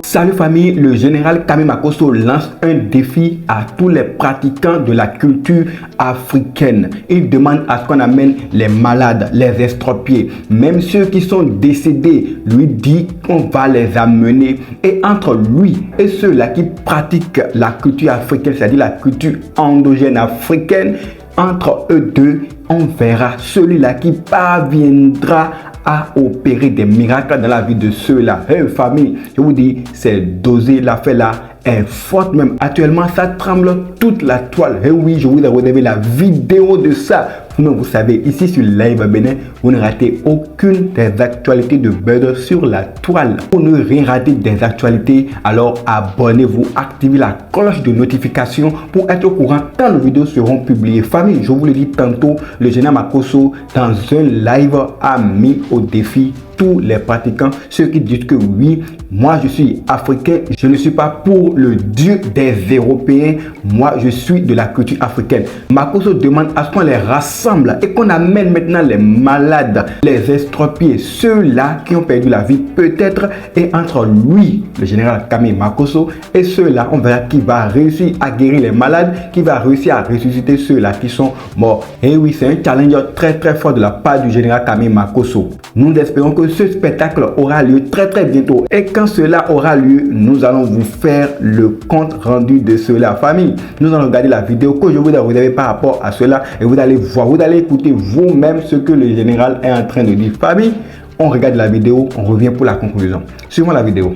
Salut famille, le général Kami Makosso lance un défi à tous les pratiquants de la culture africaine. Il demande à ce qu'on amène les malades, les estropiés, même ceux qui sont décédés. Lui dit qu'on va les amener. Et entre lui et ceux-là qui pratiquent la culture africaine, c'est-à-dire la culture endogène africaine, entre eux deux, on verra celui-là qui parviendra à opérer des miracles dans la vie de ceux-là. Hey famille, je vous dis, c'est dosé, l'affaire là est forte même. Actuellement, ça tremble toute la toile. Et oui, je vous ai redonné la vidéo de ça. Vous-même, vous savez, ici sur Live Bénin, vous ne ratez aucune des actualités de Buzz sur la toile. Pour ne rien rater des actualités, alors abonnez-vous, activez la cloche de notification pour être au courant quand nos vidéos seront publiées. Famille, je vous le dis tantôt, le général Makosso, dans un live, a mis au défi tous les pratiquants, ceux qui disent que oui, moi je suis africain, je ne suis pas pour le Dieu des Européens, moi je suis de la culture africaine. Makosso demande à ce qu'on les rassemble et qu'on amène maintenant les malades, les estropiés, ceux-là qui ont perdu la vie peut-être, et entre lui, le général Kami Makosso, et ceux-là, on verra qui va réussir à guérir les malades, qui va réussir à ressusciter ceux-là qui sont morts. Et oui, c'est un challenge très fort de la part du général Kami Makosso. Nous espérons que ce spectacle aura lieu très bientôt, et quand cela aura lieu, nous allons vous faire le compte rendu de cela. Famille, nous allons regarder la vidéo que je vous ai réservée par rapport à cela, et vous allez voir, vous allez écouter vous-même ce que le général est en train de dire. Famille, on regarde la vidéo, on revient pour la conclusion. Suivons la vidéo.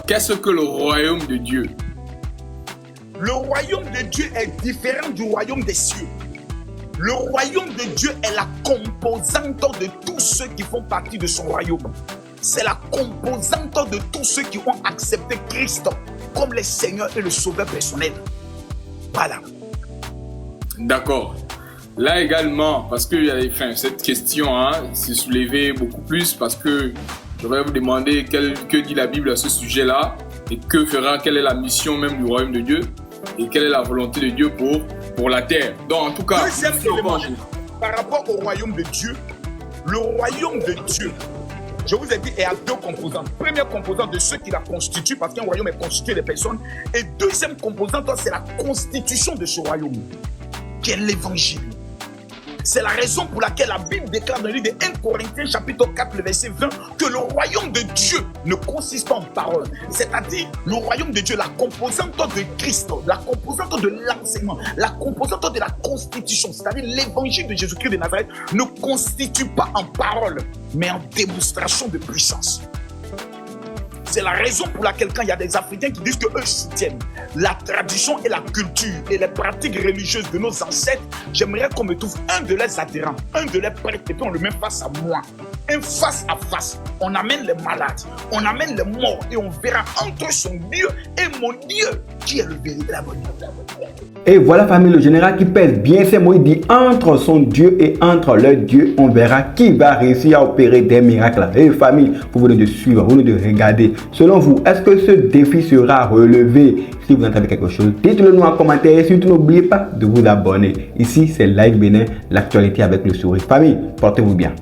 Qu'est-ce que le royaume de Dieu? Le royaume de Dieu est différent du royaume des cieux. Le royaume de Dieu est la composante de tous ceux qui font partie de son royaume. C'est la composante de tous ceux qui ont accepté Christ comme le Seigneur et le Sauveur personnel. Voilà. D'accord. Là également, parce que cette question s'est soulevée beaucoup plus, parce que je vais vous demander que dit la Bible à ce sujet-là, et quelle est la mission même du royaume de Dieu, et quelle est la volonté de Dieu pour la terre. Donc en tout cas, deuxième élément, par rapport au royaume de Dieu, le royaume de Dieu, je vous ai dit, est à deux composantes. Première composante de ceux qui la constituent, parce qu'un royaume est constitué de personnes. Et deuxième composante, c'est la constitution de ce royaume, qui est l'évangile. C'est la raison pour laquelle la Bible déclare dans le livre de 1 Corinthiens chapitre 4, le verset 20, que le royaume de Dieu ne consiste pas en parole. C'est-à-dire, le royaume de Dieu, la composante de Christ, la composante de l'enseignement, la composante de la constitution, c'est-à-dire l'évangile de Jésus-Christ de Nazareth, ne constitue pas en parole, mais en démonstration de puissance. C'est la raison pour laquelle quand il y a des Africains qui disent qu'eux soutiennent la tradition et la culture et les pratiques religieuses de nos ancêtres, j'aimerais qu'on me trouve un de leurs adhérents, un de leurs prêtres, et puis on le met face à moi. Un face à face. On amène les malades, on amène les morts, et on verra entre son Dieu et mon Dieu qui est le véritable Dieu. Et voilà famille, le général qui pèse bien ses mots, il dit entre son Dieu et entre leur Dieu, on verra qui va réussir à opérer des miracles. Et famille, vous venez de suivre, vous venez de regarder. Selon vous, est-ce que ce défi sera relevé? Si vous entendez quelque chose, dites-le nous en commentaire et surtout n'oubliez pas de vous abonner. Ici, c'est Live Bénin, l'actualité avec le sourire. Famille, portez-vous bien.